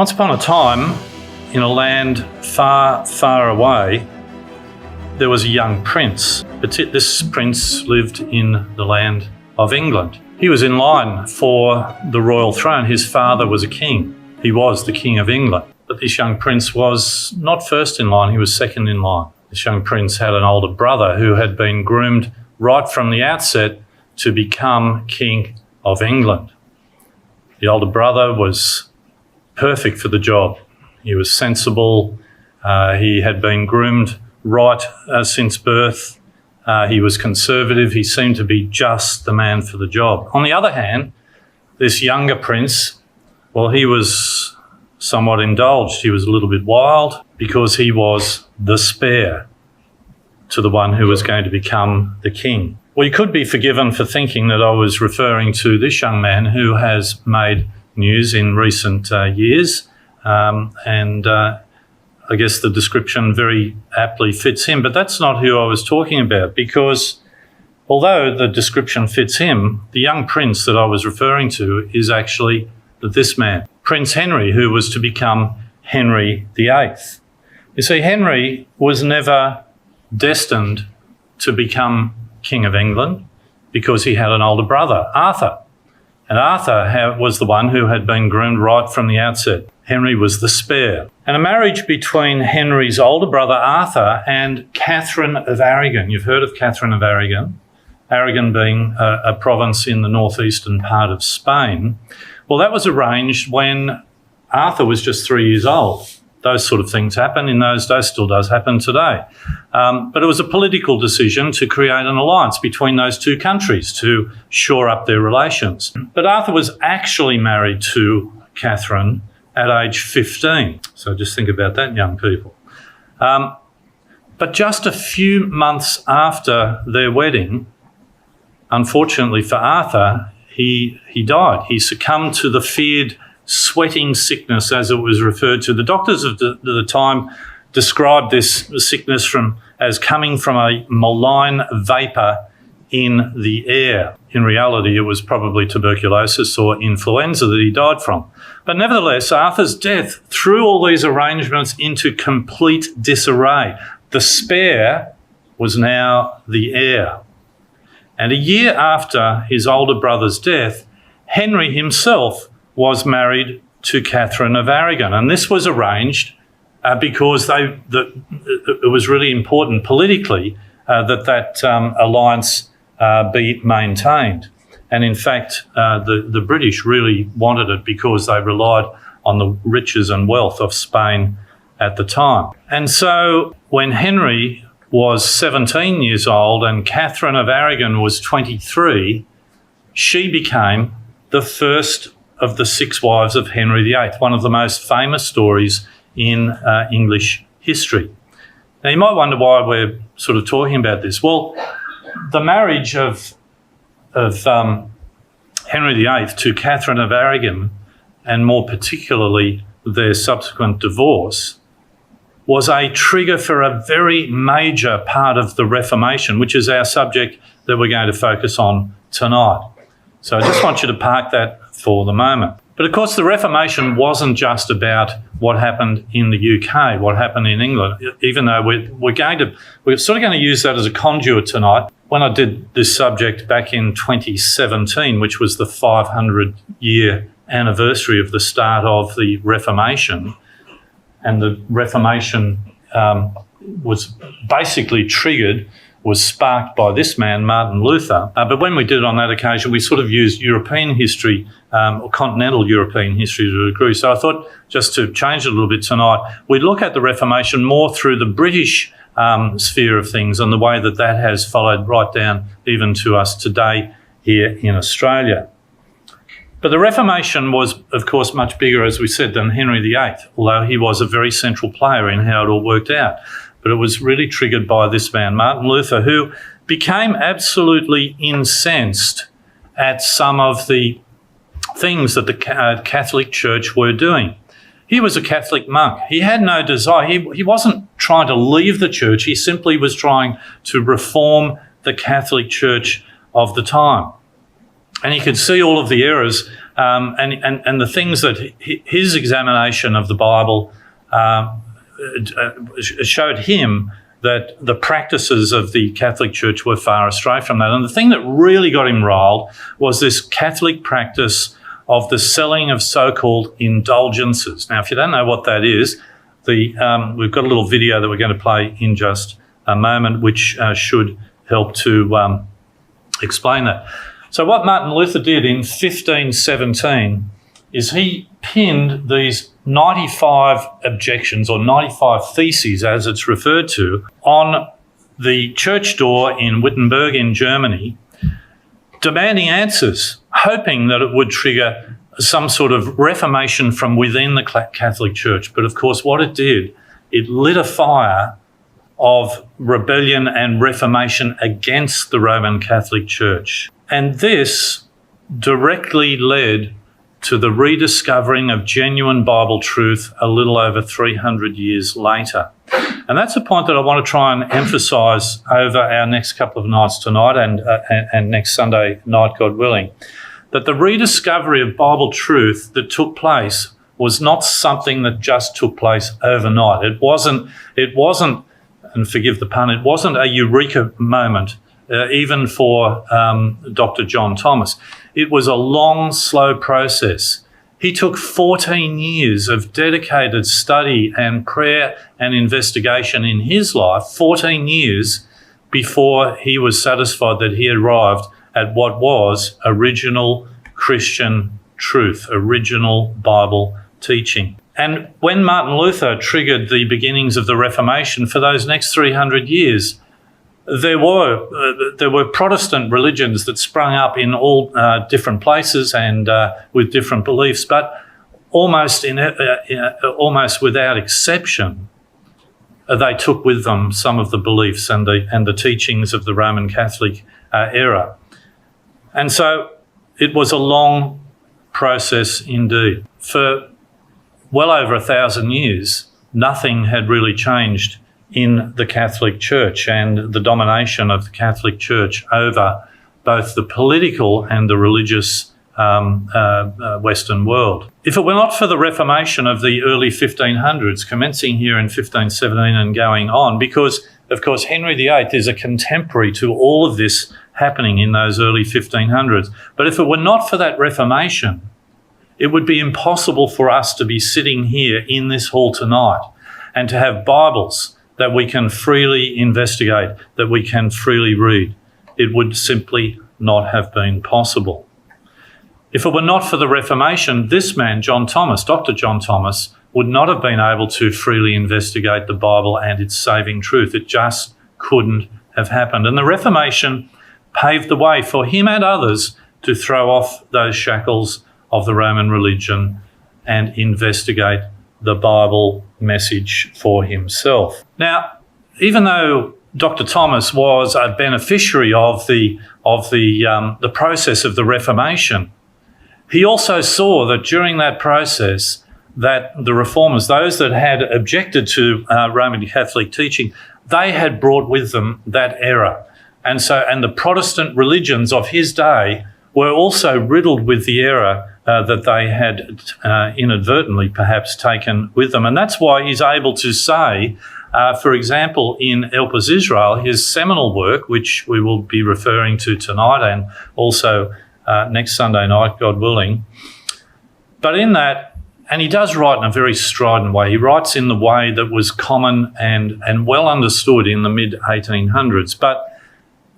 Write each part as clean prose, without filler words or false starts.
Once upon a time, in a land far, far away, there was a young prince. This prince lived in the land of England. He was in line for the royal throne. His father was a king. He was the King of England. But this young prince was not first in line, he was second in line. This young prince had an older brother who had been groomed right from the outset to become King of England. The older brother was perfect for the job. He was sensible. He had been groomed right since birth. He was conservative. He seemed to be just the man for the job. On the other hand, this younger prince, well, he was somewhat indulged. He was a little bit wild because he was the spare to the one who was going to become the king. Well, you could be forgiven for thinking that I was referring to this young man who has made news in recent years, and I guess the description very aptly fits him, but that's not who I was talking about, because although the description fits him, the young prince that I was referring to is actually this man, Prince Henry, who was to become Henry VIII. You see, Henry was never destined to become King of England because he had an older brother, Arthur. And Arthur was the one who had been groomed right from the outset. Henry was the spare. And a marriage between Henry's older brother, Arthur, and Catherine of Aragon. You've heard of Catherine of Aragon. Aragon being a province in the northeastern part of Spain. Well, that was arranged when Arthur was just 3 years old. Those sort of things happen in those days, still does happen today. But it was a political decision to create an alliance between those two countries to shore up their relations. But Arthur was actually married to Catherine at age 15. So just think about that, young people. But just a few months after their wedding, unfortunately for Arthur, he died. He succumbed to the feared sweating sickness, as it was referred to. The doctors of the time described this sickness as coming from a malign vapour in the air. In reality, it was probably tuberculosis or influenza that he died from. But nevertheless, Arthur's death threw all these arrangements into complete disarray. The spare was now the heir. And a year after his older brother's death, Henry himself was married to Catherine of Aragon. And this was arranged because it was really important politically that alliance be maintained. And in fact, the British really wanted it because they relied on the riches and wealth of Spain at the time. And so when Henry was 17 years old and Catherine of Aragon was 23, she became the first of the 6 wives of Henry VIII, one of the most famous stories in English history. Now, you might wonder why we're sort of talking about this. Well, the marriage of Henry VIII to Catherine of Aragon, and more particularly their subsequent divorce, was a trigger for a very major part of the Reformation, which is our subject that we're going to focus on tonight. So I just want you to park that for the moment. But of course, the Reformation wasn't just about what happened in the UK, what happened in England, even though we're sort of going to use that as a conduit tonight. When I did this subject back in 2017, which was the 500-year anniversary of the start of the Reformation, and the Reformation was basically sparked by this man, Martin Luther. But when we did it on that occasion, we sort of used European history, or continental European history to a degree. So I thought, just to change it a little bit tonight, we'd look at the Reformation more through the British sphere of things and the way that has followed right down even to us today here in Australia. But the Reformation was, of course, much bigger, as we said, than Henry VIII, although he was a very central player in how it all worked out. But it was really triggered by this man, Martin Luther, who became absolutely incensed at some of the things that the Catholic Church were doing. He was a Catholic monk. He had no desire. He wasn't trying to leave the church. He simply was trying to reform the Catholic Church of the time. And he could see all of the errors and the things that his examination of the Bible showed him that the practices of the Catholic Church were far astray from that. And the thing that really got him riled was this Catholic practice of the selling of so-called indulgences. Now, if you don't know what that is, we've got a little video that we're going to play in just a moment, which should help to explain that. So what Martin Luther did in 1517 is he pinned these 95 objections, or 95 theses as it's referred to, on the church door in Wittenberg in Germany, demanding answers, hoping that it would trigger some sort of reformation from within the Catholic Church. But of course what it did, it lit a fire of rebellion and reformation against the Roman Catholic Church. And this directly led to the rediscovering of genuine Bible truth a little over 300 years later. And that's a point that I want to try and emphasise over our next couple of nights tonight and next Sunday night, God willing, that the rediscovery of Bible truth that took place was not something that just took place overnight. It wasn't, and forgive the pun, it wasn't a eureka moment, even for Dr. John Thomas. It was a long, slow process. He took 14 years of dedicated study and prayer and investigation in his life, 14 years before he was satisfied that he arrived at what was original Christian truth, original Bible teaching. And when Martin Luther triggered the beginnings of the Reformation, for those next 300 years, there were Protestant religions that sprung up in all different places and with different beliefs, but almost without exception, they took with them some of the beliefs and the teachings of the Roman Catholic era. And so it was a long process indeed. For well over 1,000 years, nothing had really changed in the Catholic Church and the domination of the Catholic Church over both the political and the religious Western world. If it were not for the Reformation of the early 1500s, commencing here in 1517 and going on, because, of course, Henry VIII is a contemporary to all of this happening in those early 1500s. But if it were not for that Reformation, it would be impossible for us to be sitting here in this hall tonight and to have Bibles that we can freely investigate, that we can freely read. It would simply not have been possible. If it were not for the Reformation, this man, John Thomas, Dr. John Thomas, would not have been able to freely investigate the Bible and its saving truth. It just couldn't have happened. And the Reformation paved the way for him and others to throw off those shackles of the Roman religion and investigate the Bible message for himself. Now, even though Dr. Thomas was a beneficiary of the process of the Reformation, he also saw that during that process that the reformers, those that had objected to Roman Catholic teaching, they had brought with them that error. And the Protestant religions of his day were also riddled with the error that they had inadvertently perhaps taken with them. And that's why he's able to say, for example, in Elpis Israel, his seminal work, which we will be referring to tonight and also next Sunday night, God willing. But in that, and he does write in a very strident way, he writes in the way that was common and well understood in the mid-1800s. But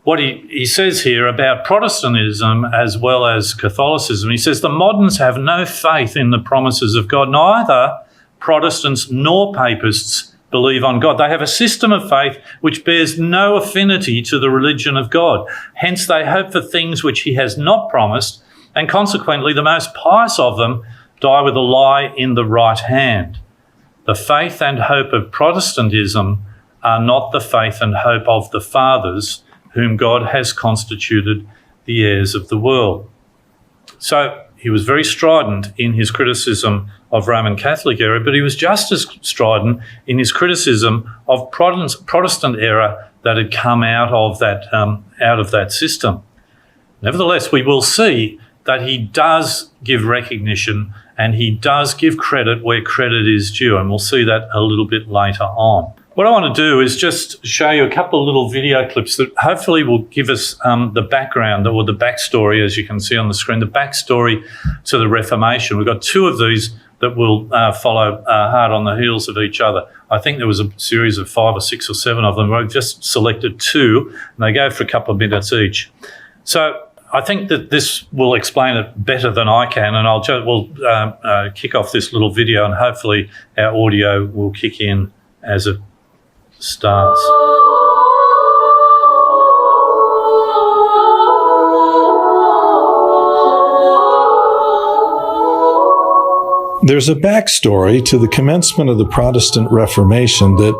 what he says here about Protestantism as well as Catholicism, he says the moderns have no faith in the promises of God. Neither Protestants nor Papists believe on God. They have a system of faith which bears no affinity to the religion of God. Hence they hope for things which he has not promised, and consequently the most pious of them die with a lie in the right hand. The faith and hope of Protestantism are not the faith and hope of the fathers, whom God has constituted the heirs of the world. So he was very strident in his criticism of Roman Catholic era, but he was just as strident in his criticism of Protestant era that had come out of that system. Nevertheless, we will see that he does give recognition and he does give credit where credit is due, and we'll see that a little bit later on. What I want to do is just show you a couple of little video clips that hopefully will give us the background, or the backstory, as you can see on the screen, the backstory to the Reformation. We've got two of these that will follow hard on the heels of each other. I think there was a series of 5 or 6 or 7 of them. I've just selected 2, and they go for a couple of minutes each. So I think that this will explain it better than I can, and we'll kick off this little video, and hopefully our audio will kick in as it starts. There's a backstory to the commencement of the Protestant Reformation that,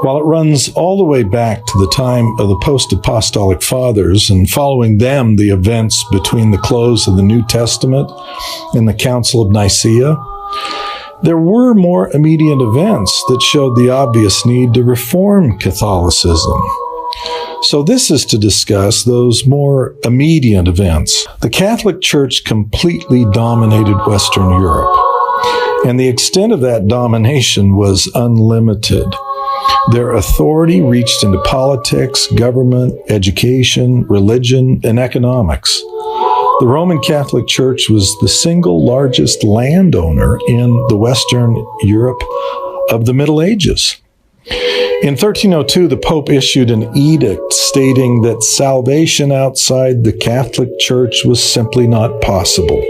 while it runs all the way back to the time of the post-apostolic fathers, and following them the events between the close of the New Testament and the Council of Nicaea, there were more immediate events that showed the obvious need to reform Catholicism. So this is to discuss those more immediate events. The Catholic Church completely dominated Western Europe, and the extent of that domination was unlimited. Their authority reached into politics, government, education, religion, and economics. The Roman Catholic Church was the single largest landowner in the Western Europe of the Middle Ages. In 1302, the Pope issued an edict stating that salvation outside the Catholic Church was simply not possible,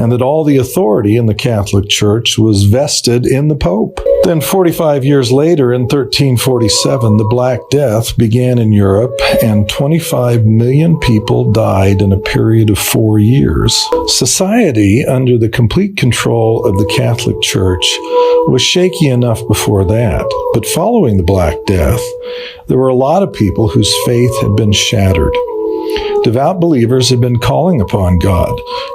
and that all the authority in the Catholic Church was vested in the Pope. Then 45 years later, in 1347, the Black Death began in Europe, and 25 million people died in a period of 4 years. Society, under the complete control of the Catholic Church, was shaky enough before that. But following the Black Death, there were a lot of people whose faith had been shattered. Devout believers had been calling upon God,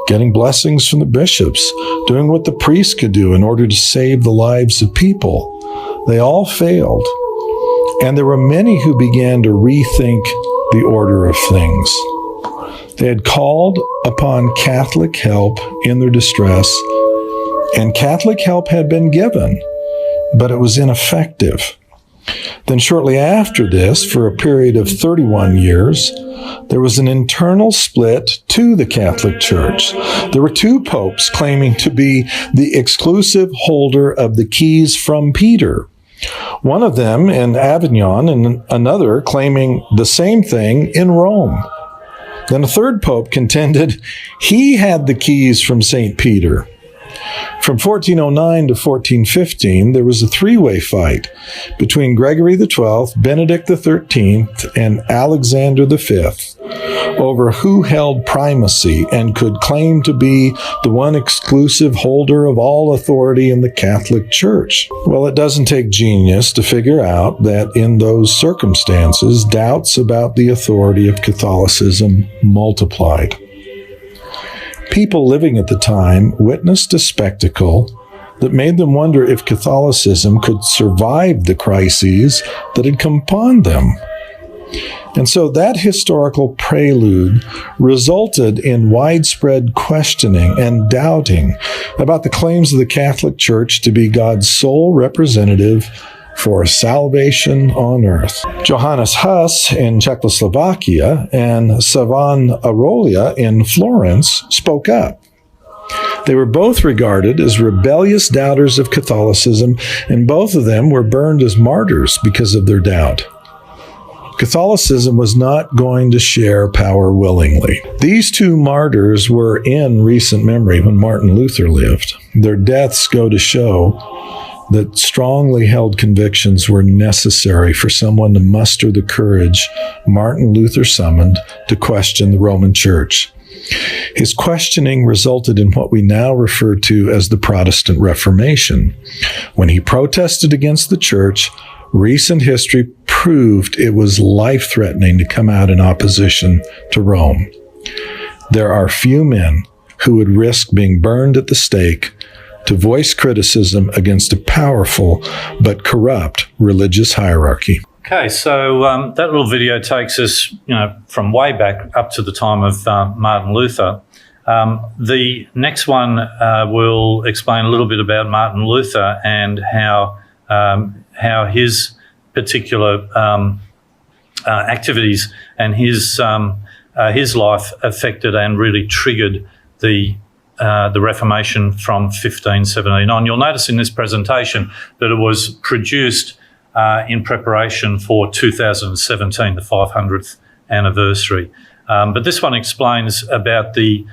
getting blessings from the bishops, doing what the priests could do in order to save the lives of people. They all failed, and there were many who began to rethink the order of things. They had called upon Catholic help in their distress, and Catholic help had been given, but it was ineffective. Then shortly after this, for a period of 31 years, there was an internal split to the Catholic Church. There were 2 popes claiming to be the exclusive holder of the keys from Peter. One of them in Avignon, and another claiming the same thing in Rome. Then a third pope contended he had the keys from St. Peter. From 1409 to 1415, there was a 3-way fight between Gregory XII, Benedict XIII, and Alexander V over who held primacy and could claim to be the one exclusive holder of all authority in the Catholic Church. Well, it doesn't take genius to figure out that in those circumstances, doubts about the authority of Catholicism multiplied. People living at the time witnessed a spectacle that made them wonder if Catholicism could survive the crises that had come upon them. And so that historical prelude resulted in widespread questioning and doubting about the claims of the Catholic Church to be God's sole representative for salvation on earth. Johannes Huss in Czechoslovakia and Savonarola in Florence spoke up. They were both regarded as rebellious doubters of Catholicism, and both of them were burned as martyrs because of their doubt. Catholicism was not going to share power willingly. These 2 martyrs were in recent memory when Martin Luther lived. Their deaths go to show that strongly held convictions were necessary for someone to muster the courage Martin Luther summoned to question the Roman Church. His questioning resulted in what we now refer to as the Protestant Reformation. When he protested against the Church, recent history proved it was life-threatening to come out in opposition to Rome. There are few men who would risk being burned at the stake to voice criticism against a powerful but corrupt religious hierarchy. Okay, so that little video takes us, from way back up to the time of Martin Luther. The next one will explain a little bit about Martin Luther and how his particular activities and his life affected and really triggered the Reformation from 1517 on. You'll notice in this presentation that it was produced in preparation for 2017, the 500th anniversary. But this one explains about the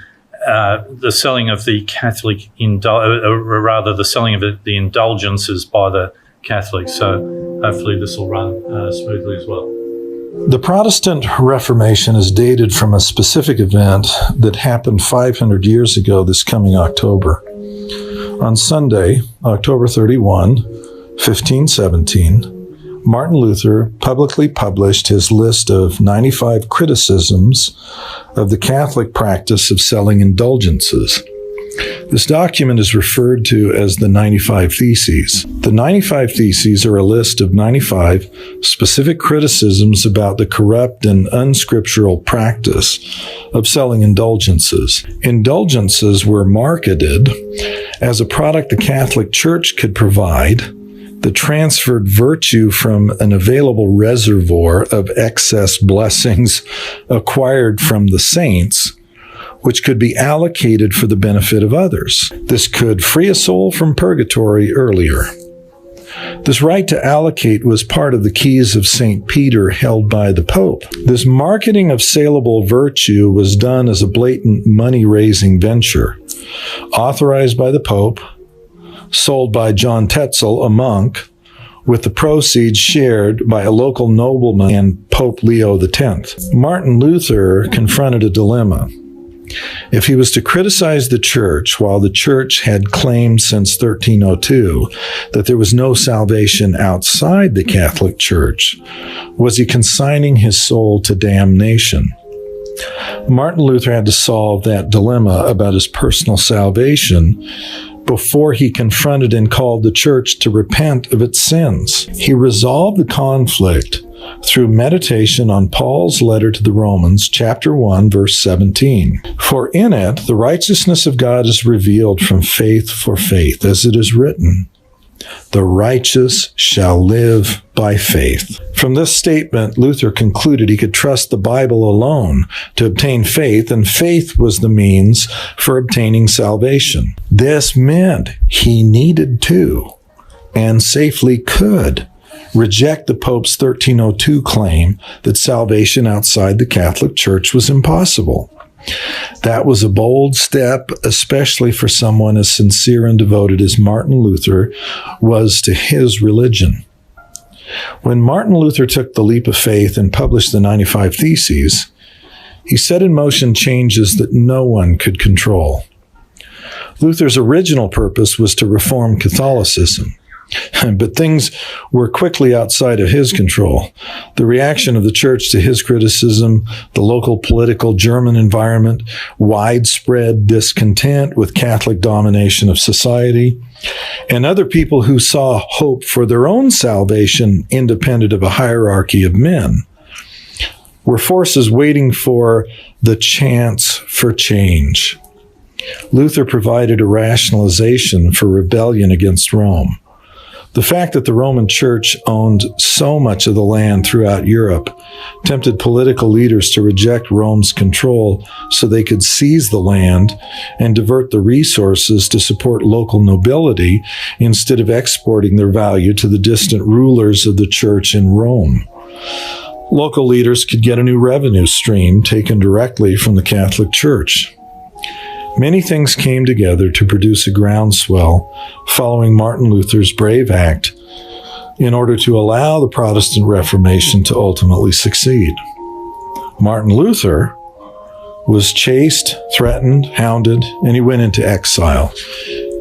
selling of the Catholic, the selling of the indulgences by the Catholics. So hopefully this will run smoothly as well. The Protestant Reformation is dated from a specific event that happened 500 years ago this coming October. On Sunday, October 31, 1517, Martin Luther publicly published his list of 95 criticisms of the Catholic practice of selling indulgences. This document is referred to as the 95 Theses. The 95 Theses are a list of 95 specific criticisms about the corrupt and unscriptural practice of selling indulgences. Indulgences were marketed as a product the Catholic Church could provide that transferred virtue from an available reservoir of excess blessings acquired from the saints, which could be allocated for the benefit of others. This could free a soul from purgatory earlier. This right to allocate was part of the keys of St. Peter held by the Pope. This marketing of saleable virtue was done as a blatant money-raising venture, authorized by the Pope, sold by John Tetzel, a monk, with the proceeds shared by a local nobleman and Pope Leo X. Martin Luther confronted a dilemma. If he was to criticize the Church while the Church had claimed since 1302 that there was no salvation outside the Catholic Church, was he consigning his soul to damnation? Martin Luther had to solve that dilemma about his personal salvation before he confronted and called the Church to repent of its sins. He resolved the conflict through meditation on Paul's letter to the Romans, chapter 1, verse 17. For in it, the righteousness of God is revealed from faith for faith, as it is written, the righteous shall live by faith. From this statement, Luther concluded he could trust the Bible alone to obtain faith, and faith was the means for obtaining salvation. This meant he needed to, and safely could, reject the Pope's 1302 claim that salvation outside the Catholic Church was impossible. That was a bold step, especially for someone as sincere and devoted as Martin Luther was to his religion. When Martin Luther took the leap of faith and published the 95 Theses, he set in motion changes that no one could control. Luther's original purpose was to reform Catholicism. But things were quickly outside of his control. The reaction of the Church to his criticism, the local political German environment, widespread discontent with Catholic domination of society, and other people who saw hope for their own salvation independent of a hierarchy of men, were forces waiting for the chance for change. Luther provided a rationalization for rebellion against Rome. The fact that the Roman Church owned so much of the land throughout Europe tempted political leaders to reject Rome's control so they could seize the land and divert the resources to support local nobility instead of exporting their value to the distant rulers of the Church in Rome. Local leaders could get a new revenue stream taken directly from the Catholic Church. Many things came together to produce a groundswell following Martin Luther's brave act in order to allow the Protestant Reformation to ultimately succeed. Martin Luther was chased, threatened, hounded, and he went into exile.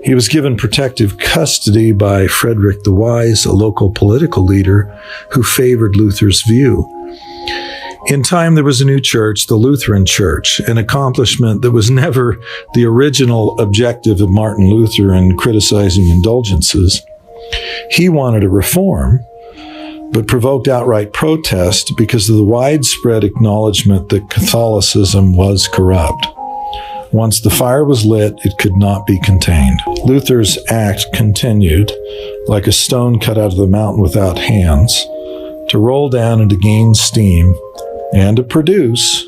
He was given protective custody by Frederick the Wise, a local political leader who favored Luther's view. In time, there was a new church, the Lutheran Church, an accomplishment that was never the original objective of Martin Luther in criticizing indulgences. He wanted a reform, but provoked outright protest because of the widespread acknowledgement that Catholicism was corrupt. Once the fire was lit, it could not be contained. Luther's act continued, like a stone cut out of the mountain without hands, to roll down and to gain steam and to produce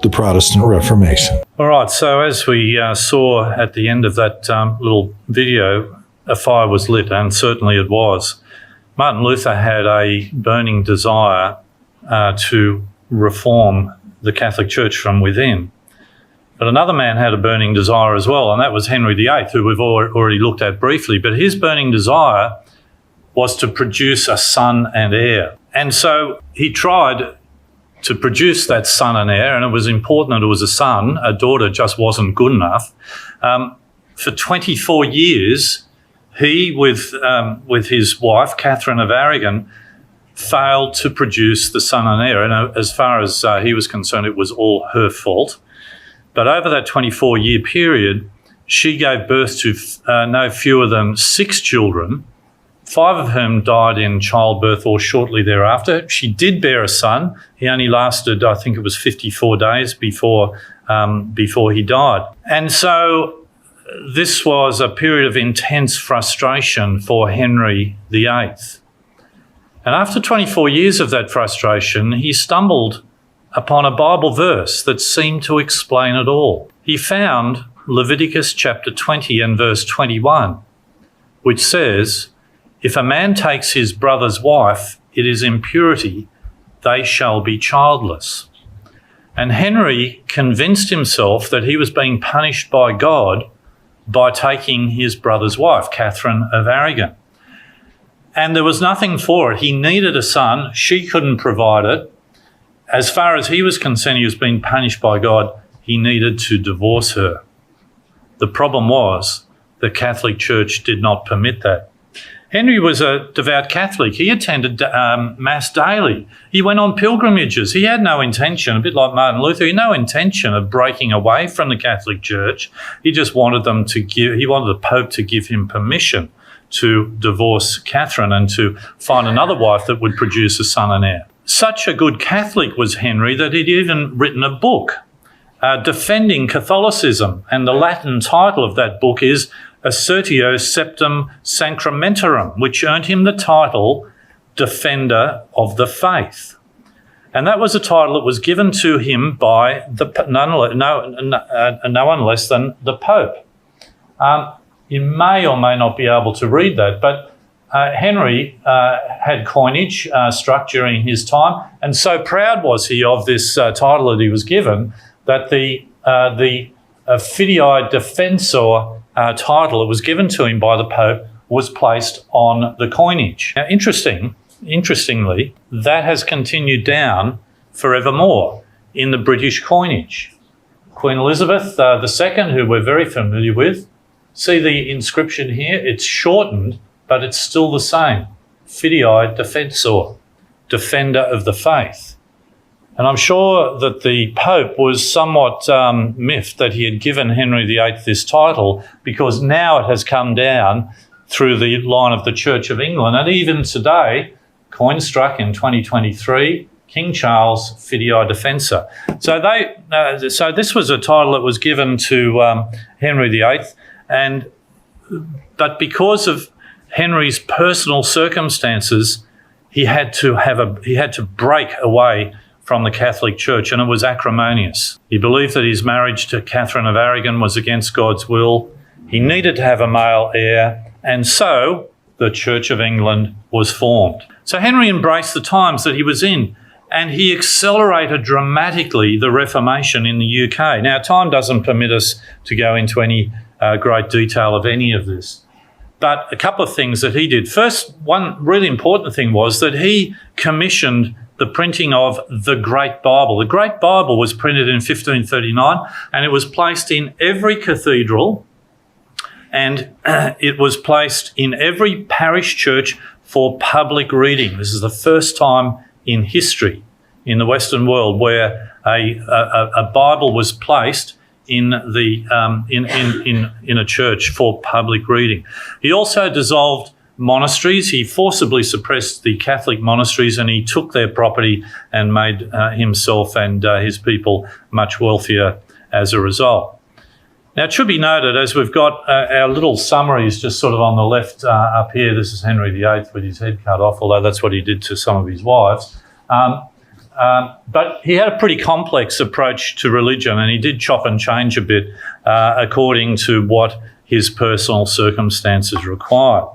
the Protestant Reformation. All right, so as we saw at the end of that little video, a fire was lit, and certainly it was. Martin Luther had a burning desire to reform the Catholic Church from within. But another man had a burning desire as well, and that was Henry VIII, who we've already looked at briefly. But his burning desire was to produce a son and heir. And so he tried to produce that son and heir, and it was important that it was a son. A daughter just wasn't good enough. For 24 years, he, with his wife, Catherine of Aragon, failed to produce the son and heir. And as far as he was concerned, it was all her fault. But over that 24-year period, she gave birth to no fewer than 6 children, 5 of whom died in childbirth or shortly thereafter. She did bear a son. He only lasted, I think it was 54 days before he died. And so this was a period of intense frustration for Henry VIII. And after 24 years of that frustration, he stumbled upon a Bible verse that seemed to explain it all. He found Leviticus chapter 20 and verse 21, which says, "If a man takes his brother's wife, it is impurity, they shall be childless." And Henry convinced himself that he was being punished by God by taking his brother's wife, Catherine of Aragon. And there was nothing for it. He needed a son. She couldn't provide it. As far as he was concerned, he was being punished by God. He needed to divorce her. The problem was the Catholic Church did not permit that. Henry was a devout Catholic. He attended Mass daily. He went on pilgrimages. He had no intention, a bit like Martin Luther, he had no intention of breaking away from the Catholic Church. He just wanted he wanted the Pope to give him permission to divorce Catherine and to find another wife that would produce a son and heir. Such a good Catholic was Henry that he'd even written a book defending Catholicism, and the Latin title of that book is Assertio Septem Sacramentarum, which earned him the title Defender of the Faith. And that was a title that was given to him by no one less than the Pope. You may or may not be able to read that, but Henry had coinage struck during his time, and so proud was he of this title that he was given that the Fidei Defensor title that was given to him by the Pope was placed on the coinage. Now, interestingly, that has continued down forevermore in the British coinage. Queen Elizabeth II, who we're very familiar with, see the inscription here? It's shortened, but it's still the same. Fidei Defensor, Defender of the Faith. And I'm sure that the Pope was somewhat miffed that he had given Henry VIII this title, because now it has come down through the line of the Church of England. And even today, coin struck in 2023, King Charles Fidei Defensor. So this was a title that was given to Henry VIII, but because of Henry's personal circumstances, he had to break away from the Catholic Church, and it was acrimonious. He believed that his marriage to Catherine of Aragon was against God's will. He needed to have a male heir, and so the Church of England was formed. So Henry embraced the times that he was in, and he accelerated dramatically the Reformation in the UK. Now, time doesn't permit us to go into any great detail of any of this, but a couple of things that he did. First, one really important thing was that he commissioned the printing of the Great Bible. The Great Bible was printed in 1539, and it was placed in every cathedral, and it was placed in every parish church for public reading. This is the first time in history in the Western world where a Bible was placed in a church for public reading. He also dissolved monasteries. He forcibly suppressed the Catholic monasteries, and he took their property and made himself and his people much wealthier as a result. Now, it should be noted, as we've got our little summaries just sort of on the left up here, this is Henry VIII with his head cut off, although that's what he did to some of his wives. But he had a pretty complex approach to religion, and he did chop and change a bit according to what his personal circumstances required.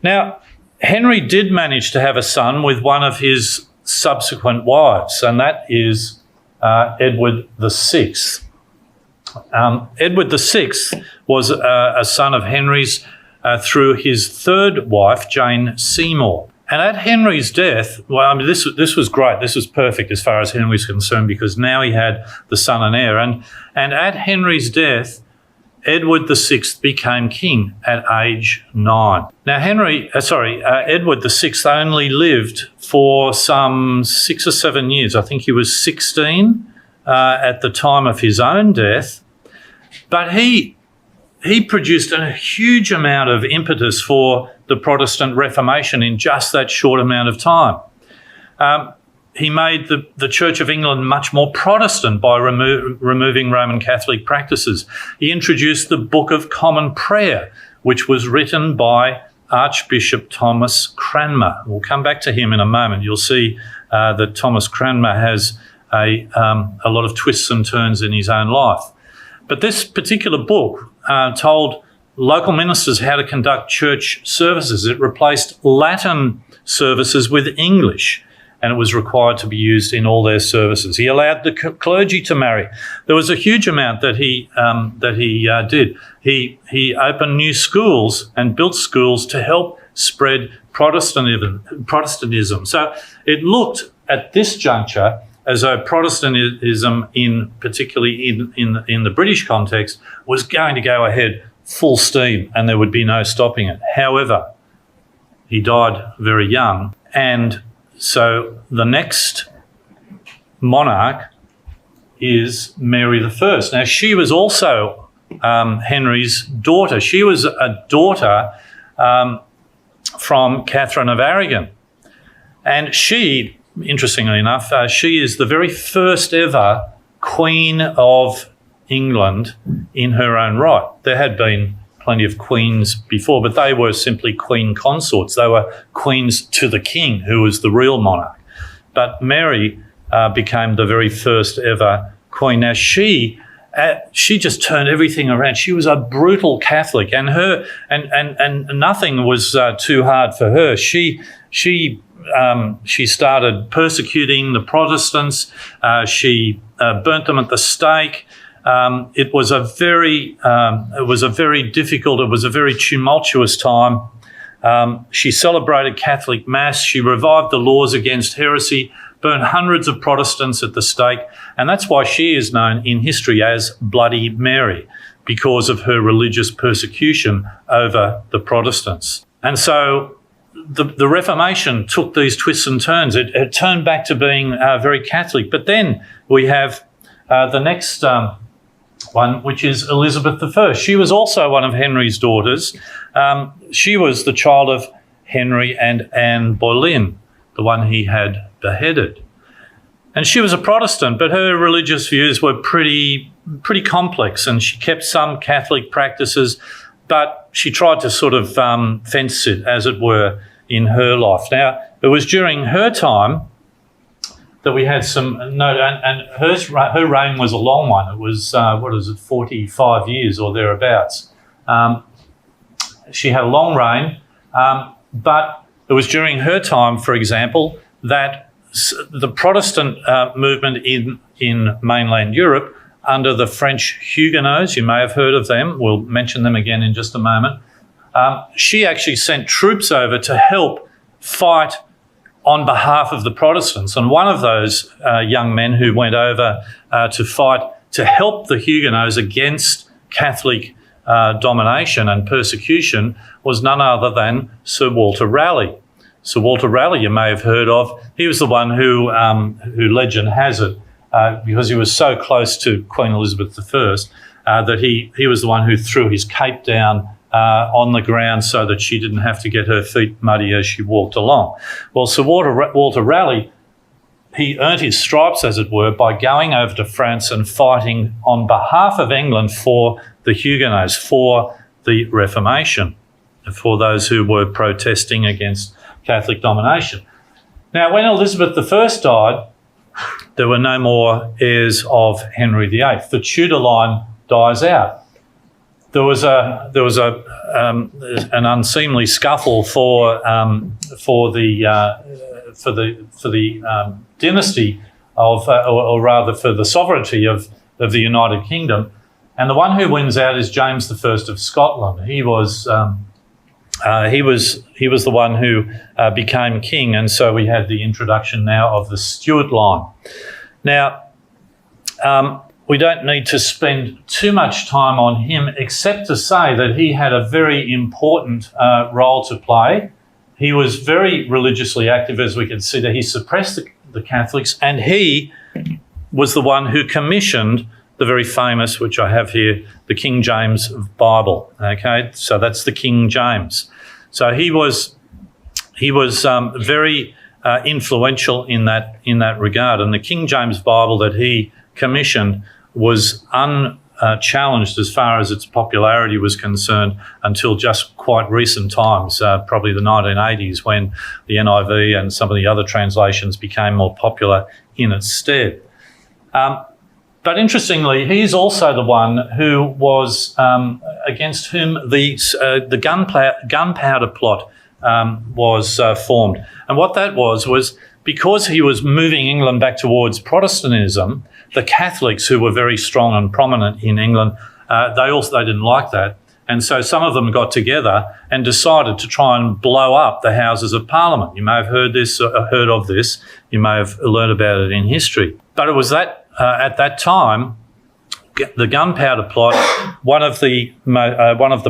Now, Henry did manage to have a son with one of his subsequent wives, and that is Edward VI. Edward VI was a son of Henry's through his third wife, Jane Seymour. And at Henry's death, well, I mean, this was great. This was perfect as far as Henry's concerned, because now he had the son and heir. And at Henry's death, Edward VI became king at age 9. Now, Edward VI only lived for some 6 or 7 years. I think he was 16 at the time of his own death. But he produced a huge amount of impetus for the Protestant Reformation in just that short amount of time. He made the Church of England much more Protestant by removing Roman Catholic practices. He introduced the Book of Common Prayer, which was written by Archbishop Thomas Cranmer. We'll come back to him in a moment. You'll see that Thomas Cranmer has a lot of twists and turns in his own life. But this particular book told local ministers how to conduct church services. It replaced Latin services with English, and it was required to be used in all their services. He allowed the clergy to marry. There was a huge amount that he did. He opened new schools and built schools to help spread Protestantism. So it looked at this juncture as though Protestantism, particularly in the British context, was going to go ahead full steam and there would be no stopping it. However, he died very young, and so the next monarch is Mary I. Now, she was also Henry's daughter. She was a daughter from Catherine of Aragon, and she, interestingly enough, she is the very first ever Queen of England in her own right. There had been plenty of queens before, but they were simply queen consorts. They were queens to the king, who was the real monarch. But Mary became the very first ever queen. Now, she just turned everything around. She was a brutal Catholic, and nothing was too hard for her. She started persecuting the Protestants. She burnt them at the stake. It was a very difficult, it was a very tumultuous time. She celebrated Catholic Mass. She revived the laws against heresy, burned hundreds of Protestants at the stake, and that's why she is known in history as Bloody Mary, because of her religious persecution over the Protestants. And so the Reformation took these twists and turns. It turned back to being very Catholic. But then we have the next one, which is Elizabeth I. She was also one of Henry's daughters. She was the child of Henry and Anne Boleyn, the one he had beheaded. And she was a Protestant, but her religious views were pretty complex, and she kept some Catholic practices, but she tried to sort of fence it, as it were, in her life. Now, it was during her time that we had some, and her reign was a long one. It was, 45 years or thereabouts. She had a long reign, but it was during her time, for example, that the Protestant movement in mainland Europe, under the French Huguenots, you may have heard of them, we'll mention them again in just a moment, she actually sent troops over to help fight on behalf of the Protestants. And one of those young men who went over to fight to help the Huguenots against Catholic domination and persecution was none other than Sir Walter Raleigh. Sir Walter Raleigh, you may have heard of. He was the one who legend has it, because he was so close to Queen Elizabeth I, that he was the one who threw his cape down on the ground so that she didn't have to get her feet muddy as she walked along. Well, Sir Walter Raleigh he earned his stripes, as it were, by going over to France and fighting on behalf of England for the Huguenots, for the Reformation, for those who were protesting against Catholic domination. Now, when Elizabeth I died, there were no more heirs of Henry VIII. The Tudor line dies out. There was an unseemly scuffle for the dynasty of, or rather for the sovereignty of the United Kingdom, and the one who wins out is James I of Scotland. He was the one who became king, and so we had the introduction now of the Stuart line. Now, we don't need to spend too much time on him, except to say that he had a very important role to play. He was very religiously active, as we consider. He suppressed the Catholics, and he was the one who commissioned the very famous, which I have here, the King James Bible. Okay, so that's the King James. So he was very influential in that regard, and the King James Bible that he commissioned was unchallenged as far as its popularity was concerned until just quite recent times, probably the 1980s, when the NIV and some of the other translations became more popular in its stead. But interestingly, he's also the one who was against whom the gunpowder plot was formed. And what that was because he was moving England back towards Protestantism, the Catholics, who were very strong and prominent in England, they didn't like that. And so some of them got together and decided to try and blow up the Houses of Parliament. You may have heard of this. You may have learned about it in history. But it was that at that time, the gunpowder plot, one of the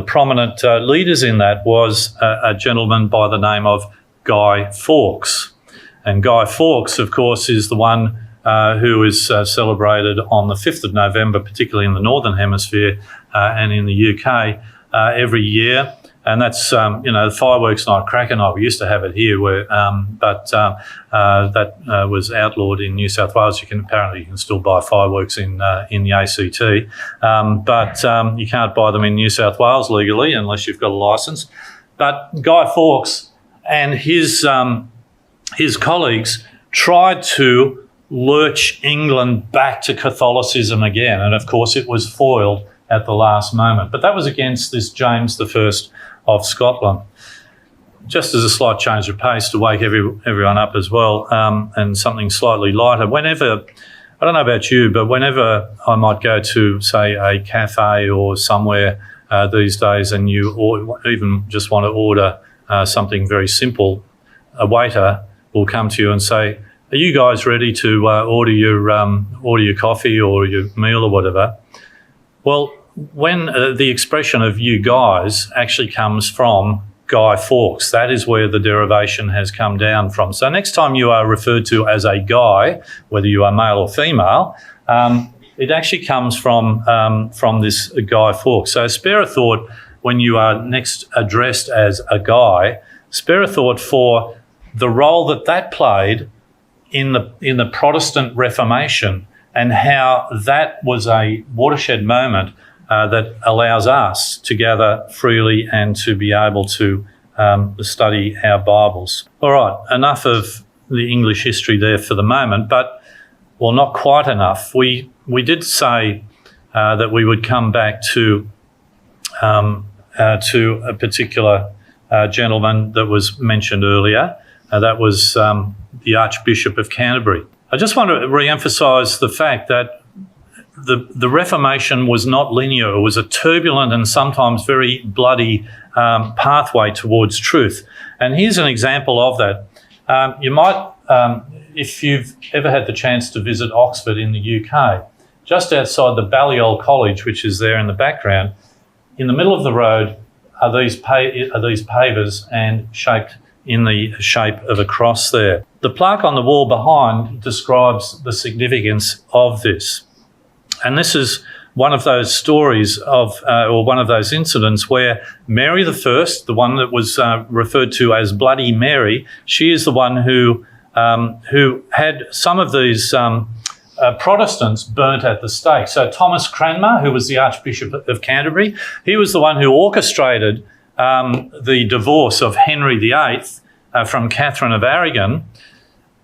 prominent leaders in that was a gentleman by the name of Guy Fawkes. And Guy Fawkes, of course, is the one who is celebrated on the 5th of November, particularly in the Northern Hemisphere and in the UK every year. And that's, the fireworks night, cracker night. We used to have it here, but that was outlawed in New South Wales. You can still buy fireworks in the ACT, but you can't buy them in New South Wales legally unless you've got a licence. But Guy Fawkes and his colleagues tried to lurch England back to Catholicism again, and of course it was foiled at the last moment. But that was against this James I of Scotland. Just as a slight change of pace to wake everyone up as well, and something slightly lighter. Whenever, I don't know about you, but whenever I might go to, say, a cafe or somewhere these days, and you even just want to order something very simple, a waiter will come to you and say, "Are you guys ready to order your coffee or your meal or whatever?" Well, when the expression of "you guys" actually comes from Guy Fawkes, that is where the derivation has come down from. So next time you are referred to as a guy, whether you are male or female, it actually comes from this Guy Fawkes. So spare a thought when you are next addressed as a guy. Spare a thought for the role that played in the Protestant Reformation, and how that was a watershed moment that allows us to gather freely and to be able to study our Bibles. All right, enough of the English history there for the moment, but, well, not quite enough. We did say that we would come back to a particular gentleman that was mentioned earlier. That was the Archbishop of Canterbury. I just want to re-emphasise the fact that the Reformation was not linear. It was a turbulent and sometimes very bloody pathway towards truth. And here's an example of that. You might, if you've ever had the chance to visit Oxford in the UK, just outside the Balliol College, which is there in the background, in the middle of the road are these pavers and shaped in the shape of a cross there. The plaque on the wall behind describes the significance of this. And this is one of those stories or one of those incidents where Mary I, the one that was referred to as Bloody Mary, she is the one who who had some of these Protestants burnt at the stake. So Thomas Cranmer, who was the Archbishop of Canterbury, he was the one who orchestrated the divorce of Henry VIII from Catherine of Aragon.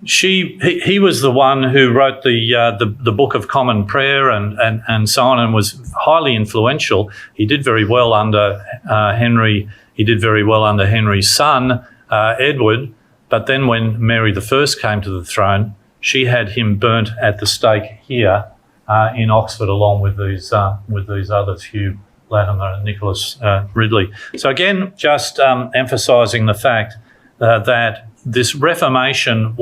He was the one who wrote the Book of Common Prayer and so on, and was highly influential. He did very well under Henry. He did very well under Henry's son, Edward. But then when Mary I came to the throne, she had him burnt at the stake here in Oxford, along with these others, Hugh Latimer and Nicholas Ridley. So again, just emphasising the fact that this Reformation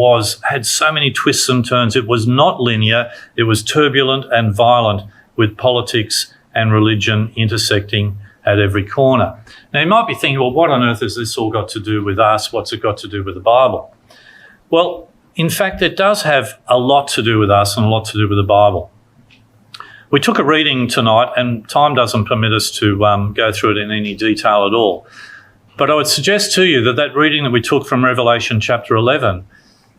had so many twists and turns. It was not linear. It was turbulent and violent, with politics and religion intersecting at every corner. Now, you might be thinking, well, what on earth has this all got to do with us? What's it got to do with the Bible? Well, in fact, it does have a lot to do with us and a lot to do with the Bible. We took a reading tonight, and time doesn't permit us to go through it in any detail at all. But I would suggest to you that reading that we took from Revelation chapter 11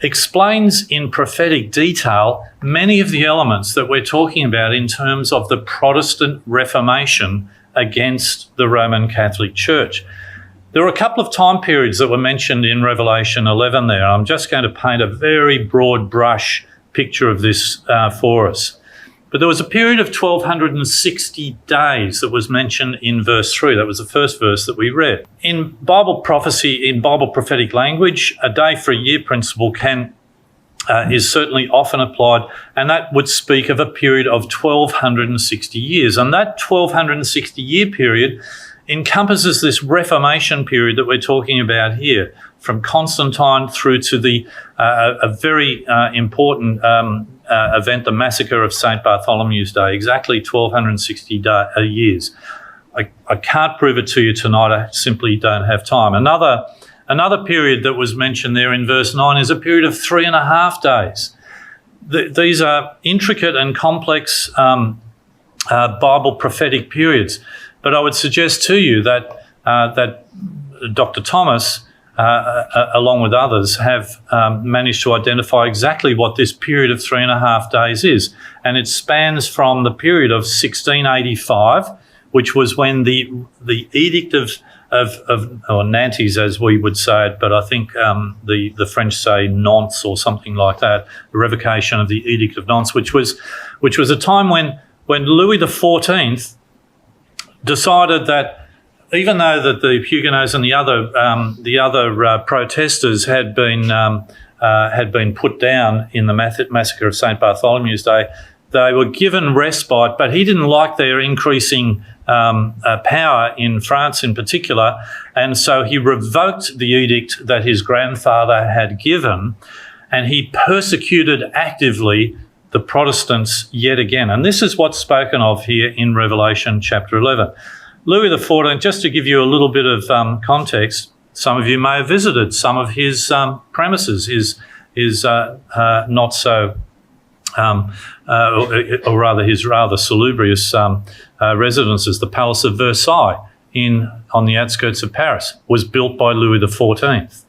explains in prophetic detail many of the elements that we're talking about in terms of the Protestant Reformation against the Roman Catholic Church. There are a couple of time periods that were mentioned in Revelation 11 there. I'm just going to paint a very broad brush picture of this for us. But there was a period of 1,260 days that was mentioned in verse 3. That was the first verse that we read. In Bible prophecy, in Bible prophetic language, a day for a year principle is certainly often applied, and that would speak of a period of 1,260 years. And that 1,260 year period encompasses this Reformation period that we're talking about here, from Constantine through to a very important event, the massacre of St. Bartholomew's Day, exactly 1,260 years. I can't prove it to you tonight. I simply don't have time. Another period that was mentioned there in verse 9 is a period of 3.5 days. These are intricate and complex Bible prophetic periods. But I would suggest to you that Dr. Thomas, along with others, have managed to identify exactly what this period of 3.5 days is. And it spans from the period of 1685, which was when the edict or Nantes, as we would say it, but I think the French say Nantes or something like that, the revocation of the Edict of Nantes, which was a time when Louis XIV decided that even though that the Huguenots and the other protesters had been put down in the massacre of St. Bartholomew's Day, they were given respite, but he didn't like their increasing power in France in particular, and so he revoked the edict that his grandfather had given, and he persecuted actively the Protestants yet again. And this is what's spoken of here in Revelation chapter 11. Louis XIV, just to give you a little bit of context, some of you may have visited some of his premises, his not so, or rather his rather salubrious residences. The Palace of Versailles on the outskirts of Paris was built by Louis XIV.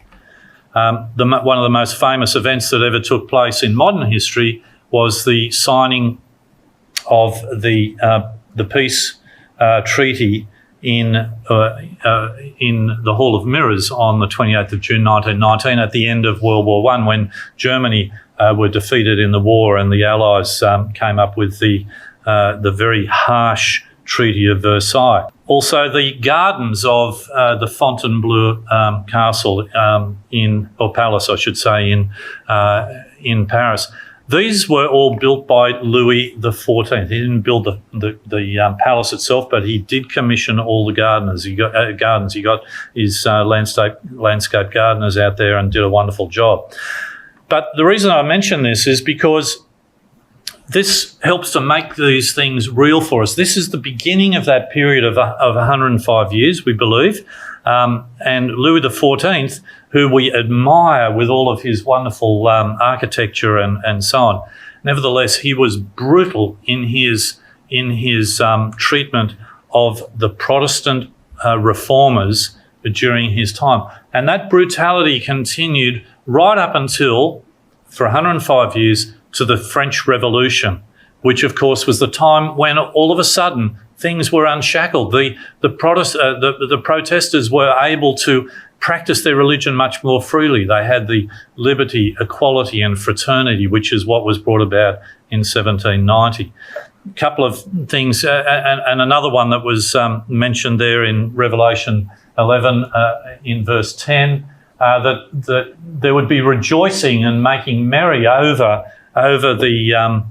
One of the most famous events that ever took place in modern history was the signing of the peace treaty in the Hall of Mirrors on the 28th of June 1919, at the end of World War I, when Germany were defeated in the war, and the Allies came up with the very harsh Treaty of Versailles. Also, the gardens of the Fontainebleau Castle or Palace, I should say, in Paris. These were all built by Louis XIV. He didn't build the palace itself, but he did commission all the gardeners. He got his landscape gardeners out there and did a wonderful job. But the reason I mention this is because this helps to make these things real for us. This is the beginning of that period of 105 years, we believe. And Louis XIV, who we admire with all of his wonderful architecture and so on, nevertheless, he was brutal in his treatment of the Protestant reformers during his time. And that brutality continued right up until for 105 years to the French Revolution, which of course was the time when all of a sudden things were unshackled. The protesters were able to practice their religion much more freely. They had the liberty, equality and fraternity, which is what was brought about in 1790. A couple of things, and another one that was mentioned there in Revelation 11 in verse 10, that there would be rejoicing and making merry over the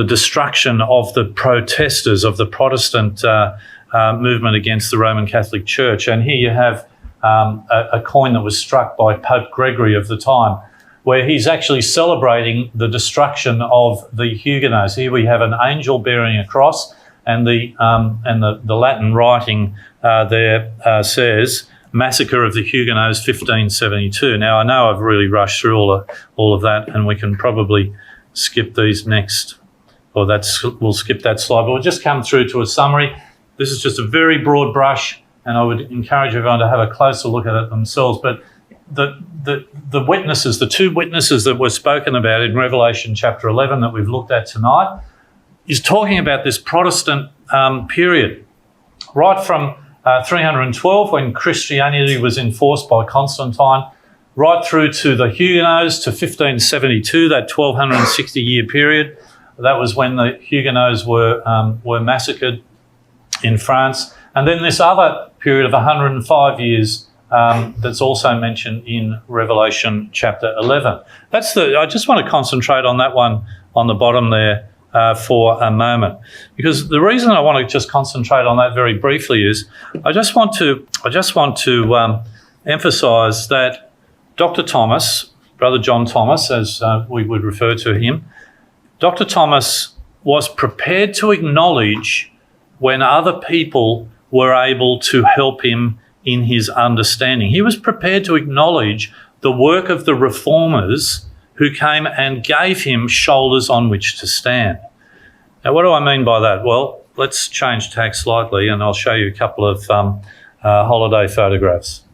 destruction of the protesters, of the Protestant movement against the Roman Catholic Church. And here you have a coin that was struck by Pope Gregory of the time, where he's actually celebrating the destruction of the Huguenots. Here we have an angel bearing a cross, and the Latin writing there says, Massacre of the Huguenots, 1572. Now, I know I've really rushed through all of that, and we can probably skip these next, or we'll skip that slide, but we'll just come through to a summary. This is just a very broad brush, and I would encourage everyone to have a closer look at it themselves. But the witnesses, the two witnesses that were spoken about in Revelation chapter 11 that we've looked at tonight, is talking about this Protestant period, right from 312, when Christianity was enforced by Constantine, right through to the Huguenots to 1572, that 1260-year period. That was when the Huguenots were massacred in France. And then this other period of 105 years that's also mentioned in Revelation chapter 11. I just want to concentrate on that one on the bottom there for a moment, because the reason I want to just concentrate on that very briefly is I just want to emphasise that Dr. Thomas, Brother John Thomas, as we would refer to him, Dr. Thomas was prepared to acknowledge when other people were able to help him in his understanding. He was prepared to acknowledge the work of the reformers who came and gave him shoulders on which to stand. Now, what do I mean by that? Well, let's change tack slightly, and I'll show you a couple of holiday photographs.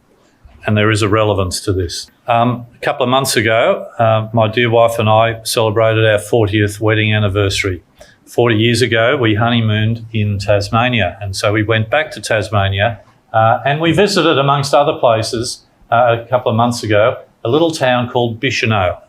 And there is a relevance to this. A couple of months ago, my dear wife and I celebrated our 40th wedding anniversary. 40 years ago, we honeymooned in Tasmania, and so we went back to Tasmania and we visited, amongst other places, a couple of months ago, a little town called Bicheno.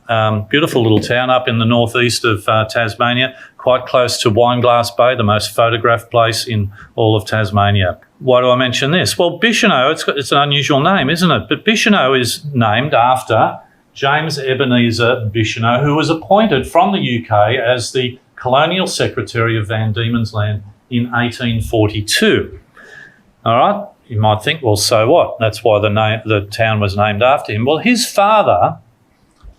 Beautiful little town up in the northeast of Tasmania, quite close to Wineglass Bay, the most photographed place in all of Tasmania. Why do I mention this? Well, Bicheno, it's an unusual name, isn't it? But Bicheno is named after James Ebenezer Bicheno, who was appointed from the UK as the Colonial Secretary of Van Diemen's Land in 1842. All right? You might think, well, so what? That's why the town was named after him. Well, his father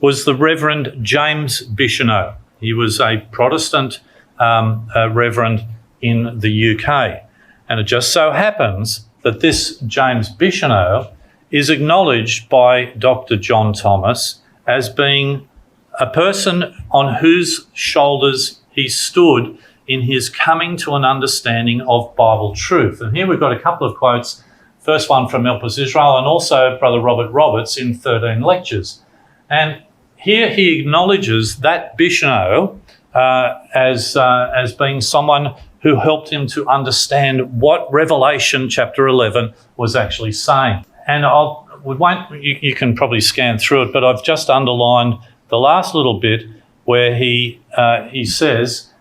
was the Reverend James Bicheno. He was a Protestant reverend in the UK. And it just so happens that this James Bicheno is acknowledged by Dr. John Thomas as being a person on whose shoulders he stood in his coming to an understanding of Bible truth. And here we've got a couple of quotes. First one from Elpis Israel, and also Brother Robert Roberts in 13 lectures. And here he acknowledges that Bicheno as being someone who helped him to understand what Revelation chapter 11 was actually saying. And you can probably scan through it, but I've just underlined the last little bit where he says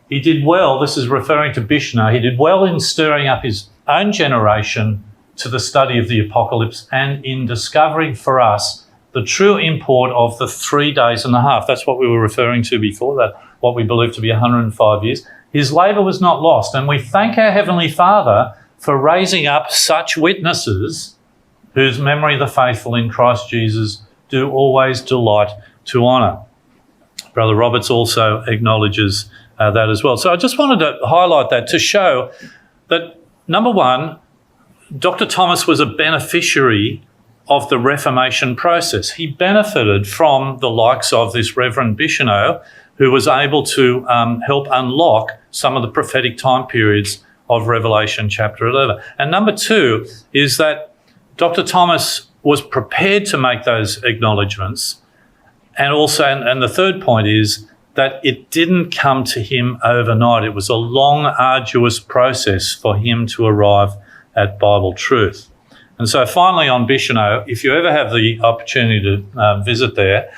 he did well. This is referring to Bicheno. He did well in stirring up his own generation to the study of the apocalypse and in discovering for us the true import of the 3 days and a half. That's what we were referring to before, that what we believe to be 105 years. His labour was not lost, and we thank our Heavenly Father for raising up such witnesses whose memory the faithful in Christ Jesus do always delight to honour. Brother Roberts also acknowledges that as well. So I just wanted to highlight that to show that, number one, Dr. Thomas was a beneficiary of the Reformation process. He benefited from the likes of this Reverend Bicheno, who was able to help unlock some of the prophetic time periods of Revelation chapter 11. And number two is that Dr. Thomas was prepared to make those acknowledgements And also, and the third point is that it didn't come to him overnight. It was a long, arduous process for him to arrive at Bible truth. And so finally on Bicheno, if you ever have the opportunity to visit there,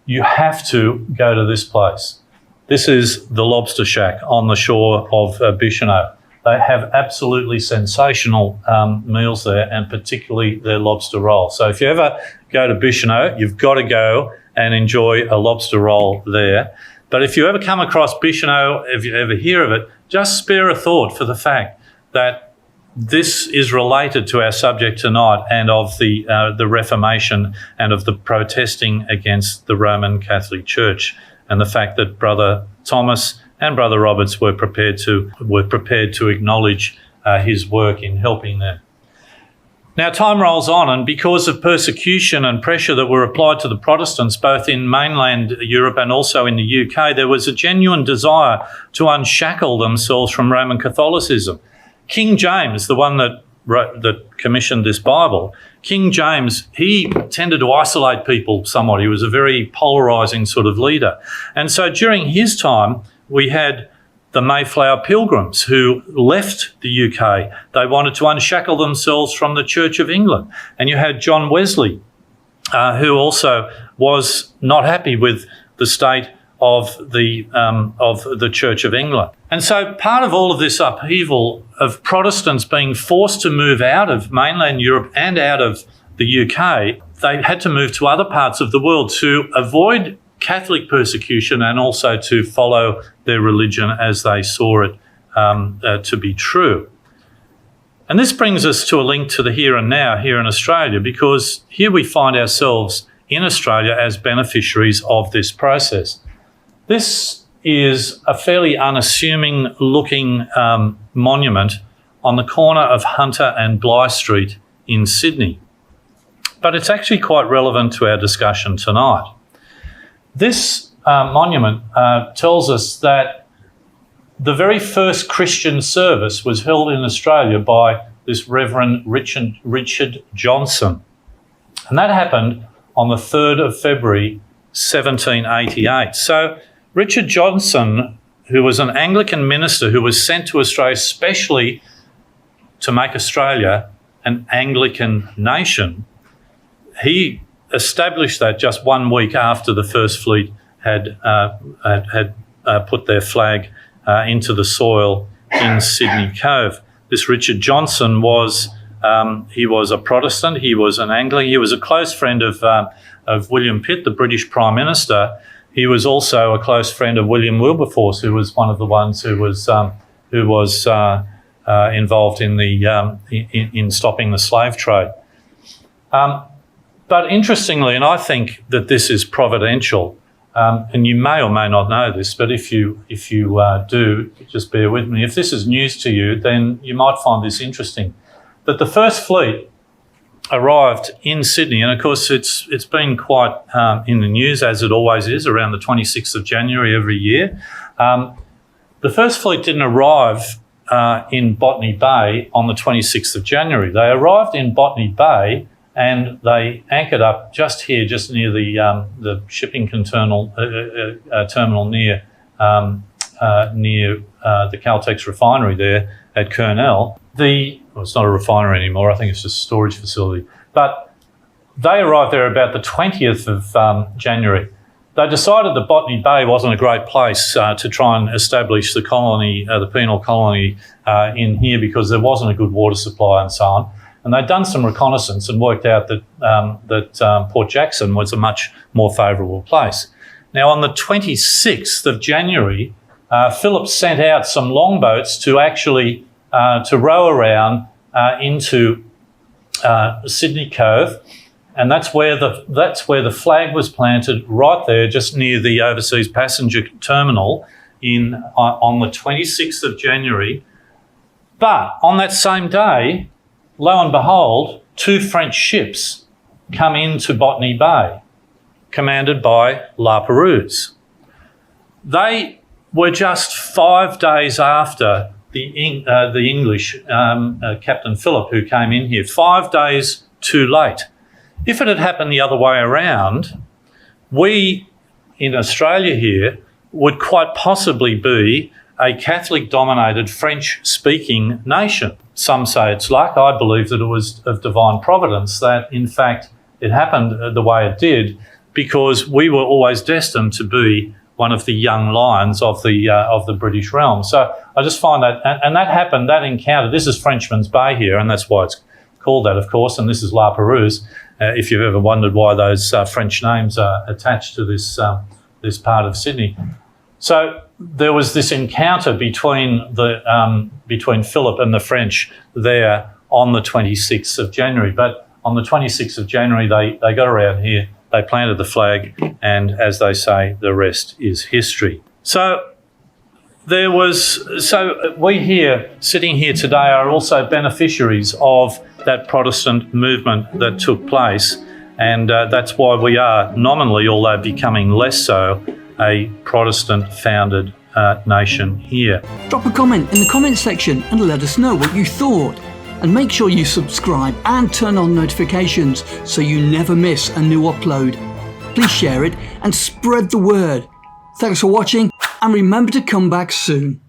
you have to go to this place. This is the Lobster Shack on the shore of Bicheno. They have absolutely sensational meals there, and particularly their lobster roll. So if you ever go to Bicheno, you've got to go and enjoy a lobster roll there. But if you ever come across Bicheno, if you ever hear of it, just spare a thought for the fact that this is related to our subject tonight and of the Reformation and of the protesting against the Roman Catholic Church, and the fact that Brother Thomas and Brother Roberts were prepared to acknowledge his work in helping them. Now, time rolls on, and because of persecution and pressure that were applied to the Protestants, both in mainland Europe and also in the UK, there was a genuine desire to unshackle themselves from Roman Catholicism. King James, the one that commissioned this Bible, King James, he tended to isolate people somewhat. He was a very polarising sort of leader. And so during his time, we had the Mayflower Pilgrims who left the UK. They wanted to unshackle themselves from the Church of England. And you had John Wesley, who also was not happy with the state of the Church of England. And so part of all of this upheaval of Protestants being forced to move out of mainland Europe and out of the UK, they had to move to other parts of the world to avoid Catholic persecution and also to follow their religion as they saw it to be true. And this brings us to a link to the here and now here in Australia, because here we find ourselves in Australia as beneficiaries of this process. This is a fairly unassuming looking monument on the corner of Hunter and Bligh Street in Sydney. But it's actually quite relevant to our discussion tonight. This monument tells us that the very first Christian service was held in Australia by this Reverend Richard Johnson. And that happened on the 3rd of February, 1788. So Richard Johnson, who was an Anglican minister who was sent to Australia specially to make Australia an Anglican nation, he established that just 1 week after the First Fleet had put their flag into the soil in Sydney Cove. This Richard Johnson was a Protestant. He was an Anglican. He was a close friend of William Pitt, the British Prime Minister. He was also a close friend of William Wilberforce, who was one of the ones who was involved in stopping the slave trade. But interestingly, and I think that this is providential, and you may or may not know this, but if you do, just bear with me. If this is news to you, then you might find this interesting. That the First Fleet arrived in Sydney, and of course it's been quite in the news, as it always is, around the 26th of January every year. The First Fleet didn't arrive in Botany Bay on the 26th of January. They arrived in Botany Bay and they anchored up just here, just near the shipping terminal near the Caltex refinery there at Kurnell. It's not a refinery anymore, I think it's just a storage facility. But they arrived there about the 20th of January. They decided that Botany Bay wasn't a great place to try and establish the colony, the penal colony in here, because there wasn't a good water supply and so on. And they'd done some reconnaissance and worked out that Port Jackson was a much more favourable place. Now, on the 26th of January, Phillip sent out some longboats to actually to row around into Sydney Cove, and that's where the flag was planted, right there, just near the overseas passenger terminal on the 26th of January. But on that same day, lo and behold, 2 French ships come into Botany Bay, commanded by La Perouse. They were just 5 days after the English Captain Phillip, who came in here, 5 days too late. If it had happened the other way around, we in Australia here would quite possibly be a Catholic-dominated French-speaking nation. Some say it's luck. I believe that it was of divine providence that, in fact, it happened the way it did because we were always destined to be one of the young lions of the British realm. So I just find that, and that happened, that encounter, this is Frenchman's Bay here, and that's why it's called that, of course, and this is La Perouse, if you've ever wondered why those French names are attached to this part of Sydney. So there was this encounter between Philip and the French there on the 26th of January. But on the 26th of January, they got around here, they planted the flag, and as they say, the rest is history. So we here, sitting here today, are also beneficiaries of that Protestant movement that took place, and that's why we are nominally, although becoming less so, a Protestant-founded nation here. Drop a comment in the comment section and let us know what you thought. And make sure you subscribe and turn on notifications so you never miss a new upload. Please share it and spread the word. Thanks for watching, and remember to come back soon.